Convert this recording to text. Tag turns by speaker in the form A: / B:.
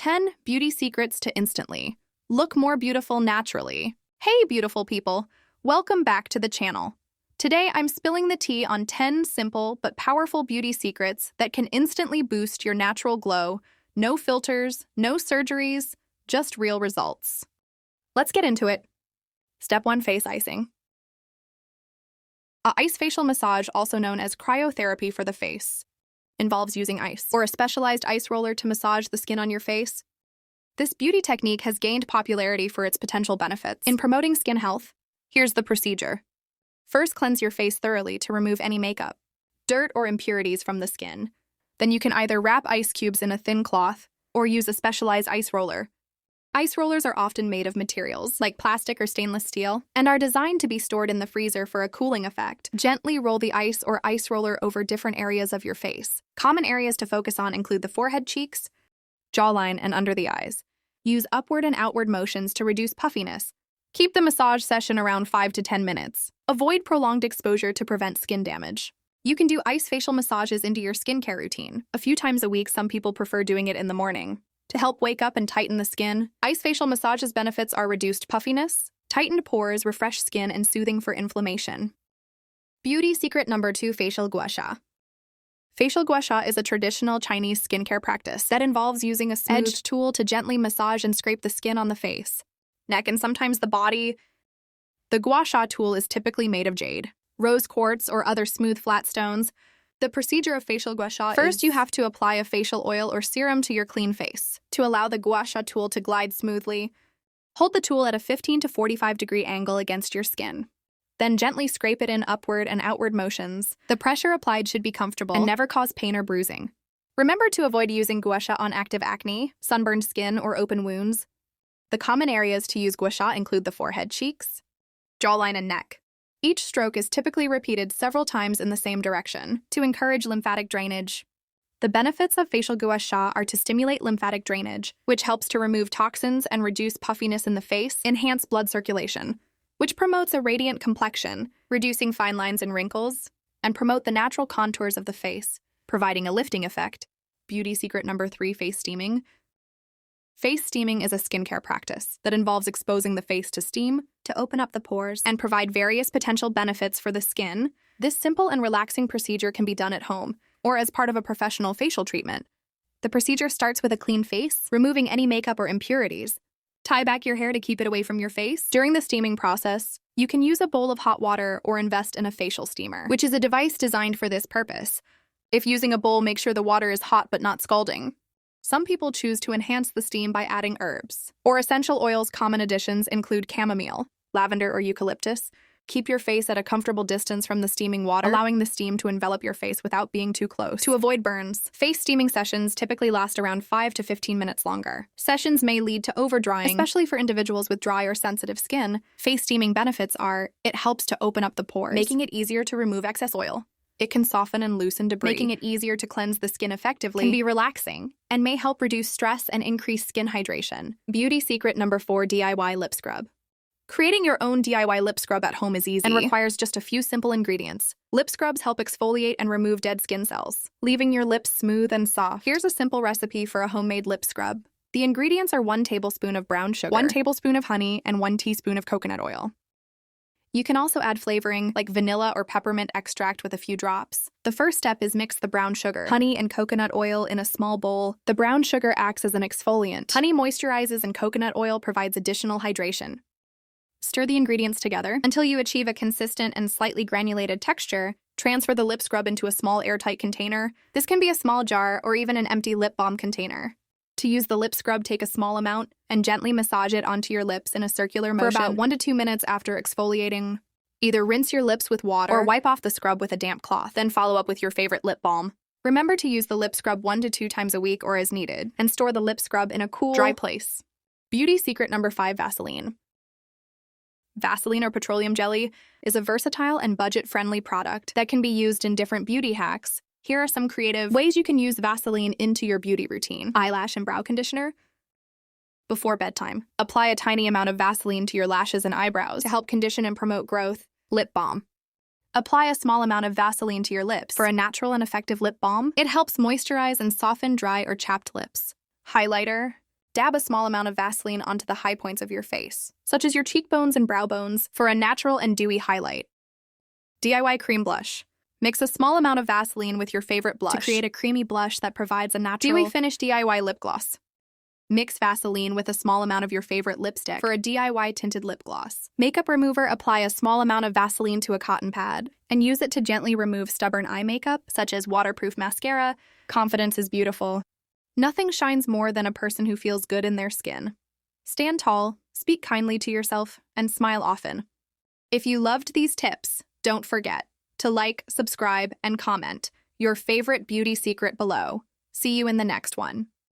A: 10 Beauty Secrets to Instantly Look More Beautiful Naturally. Hey, beautiful people. Welcome back to the channel. Today, I'm spilling the tea on 10 simple but powerful beauty secrets that can instantly boost your natural glow. No filters, no surgeries, just real results. Let's get into it. Step 1. Face icing. A ice facial massage, also known as cryotherapy for the face, involves using ice or a specialized ice roller to massage the skin on your face. This beauty technique has gained popularity for its potential benefits in promoting skin health. Here's the procedure. First, cleanse your face thoroughly to remove any makeup, dirt, or impurities from the skin. Then you can either wrap ice cubes in a thin cloth or use a specialized ice roller. Ice rollers are often made of materials like plastic or stainless steel and are designed to be stored in the freezer for a cooling effect. Gently roll the ice or ice roller over different areas of your face. Common areas to focus on include the forehead, cheeks, jawline, and under the eyes. Use upward and outward motions to reduce puffiness. Keep the massage session around 5 to 10 minutes. Avoid prolonged exposure to prevent skin damage. You can do ice facial massages into your skincare routine. A few times a week, some people prefer doing it in the morning. To help wake up and tighten the skin, ice facial massages benefits are reduced puffiness, tightened pores, refreshed skin, and soothing for inflammation. Beauty secret number 2. Facial gua sha. Facial gua sha is a traditional Chinese skincare practice that involves using a edged tool to gently massage and scrape the skin on the face, neck, and sometimes the body. The gua sha tool is typically made of jade, rose quartz, or other smooth flat stones. The procedure of facial gua sha First, you have to apply a facial oil or serum to your clean face. To allow the gua sha tool to glide smoothly, hold the tool at a 15 to 45 degree angle against your skin. Then gently scrape it in upward and outward motions. The pressure applied should be comfortable and never cause pain or bruising. Remember to avoid using gua sha on active acne, sunburned skin, or open wounds. The common areas to use gua sha include the forehead, cheeks, jawline, and neck. Each stroke is typically repeated several times in the same direction to encourage lymphatic drainage. The benefits of facial gua sha are to stimulate lymphatic drainage, which helps to remove toxins and reduce puffiness in the face, enhance blood circulation, which promotes a radiant complexion, reducing fine lines and wrinkles, and promote the natural contours of the face, providing a lifting effect. Beauty secret number 3. Face steaming. Face steaming is a skincare practice that involves exposing the face to steam to open up the pores and provide various potential benefits for the skin. This simple and relaxing procedure can be done at home or as part of a professional facial treatment. The procedure starts with a clean face, removing any makeup or impurities. Tie back your hair to keep it away from your face. During the steaming process, you can use a bowl of hot water or invest in a facial steamer, which is a device designed for this purpose. If using a bowl, make sure the water is hot but not scalding. Some people choose to enhance the steam by adding herbs or essential oils. Common additions include chamomile, lavender, or eucalyptus. Keep your face at a comfortable distance from the steaming water, allowing the steam to envelop your face without being too close. To avoid burns, face steaming sessions typically last around 5 to 15 minutes longer. Sessions may lead to overdrying, especially for individuals with dry or sensitive skin. Face steaming benefits are, it helps to open up the pores, making it easier to remove excess oil. It can soften and loosen debris, making it easier to cleanse the skin effectively. Can be relaxing and may help reduce stress and increase skin hydration. Beauty secret number 4. DIY lip scrub. Creating your own DIY lip scrub at home is easy and requires just a few simple ingredients. Lip scrubs help exfoliate and remove dead skin cells, leaving your lips smooth and soft. Here's a simple recipe for a homemade lip scrub. The ingredients are 1 tablespoon of brown sugar, 1 tablespoon of honey, and 1 teaspoon of coconut oil. You can also add flavoring like vanilla or peppermint extract with a few drops. The first step is mix the brown sugar, honey, and coconut oil in a small bowl. The brown sugar acts as an exfoliant. Honey moisturizes and coconut oil provides additional hydration. Stir the ingredients together until you achieve a consistent and slightly granulated texture. Transfer the lip scrub into a small airtight container. This can be a small jar or even an empty lip balm container. To use the lip scrub, take a small amount and gently massage it onto your lips in a circular motion for about 1 to 2 minutes after exfoliating. Either rinse your lips with water or wipe off the scrub with a damp cloth, then follow up with your favorite lip balm. Remember to use the lip scrub 1 to 2 times a week or as needed, and store the lip scrub in a cool, dry place. Beauty secret number 5. Vaseline. Vaseline, or petroleum jelly, is a versatile and budget-friendly product that can be used in different beauty hacks. Here are some creative ways you can use Vaseline into your beauty routine. Eyelash and brow conditioner. Before bedtime, apply a tiny amount of Vaseline to your lashes and eyebrows to help condition and promote growth. Lip balm. Apply a small amount of Vaseline to your lips for a natural and effective lip balm. It helps moisturize and soften dry or chapped lips. Highlighter. Dab a small amount of Vaseline onto the high points of your face, such as your cheekbones and brow bones, for a natural and dewy highlight. DIY cream blush. Mix a small amount of Vaseline with your favorite blush to create a creamy blush that provides a natural, dewy finish. DIY lip gloss. Mix Vaseline with a small amount of your favorite lipstick for a DIY tinted lip gloss. Makeup remover. Apply a small amount of Vaseline to a cotton pad and use it to gently remove stubborn eye makeup, such as waterproof mascara. Confidence is beautiful. Nothing shines more than a person who feels good in their skin. Stand tall, speak kindly to yourself, and smile often. If you loved these tips, don't forget to like, subscribe, and comment your favorite beauty secret below. See you in the next one.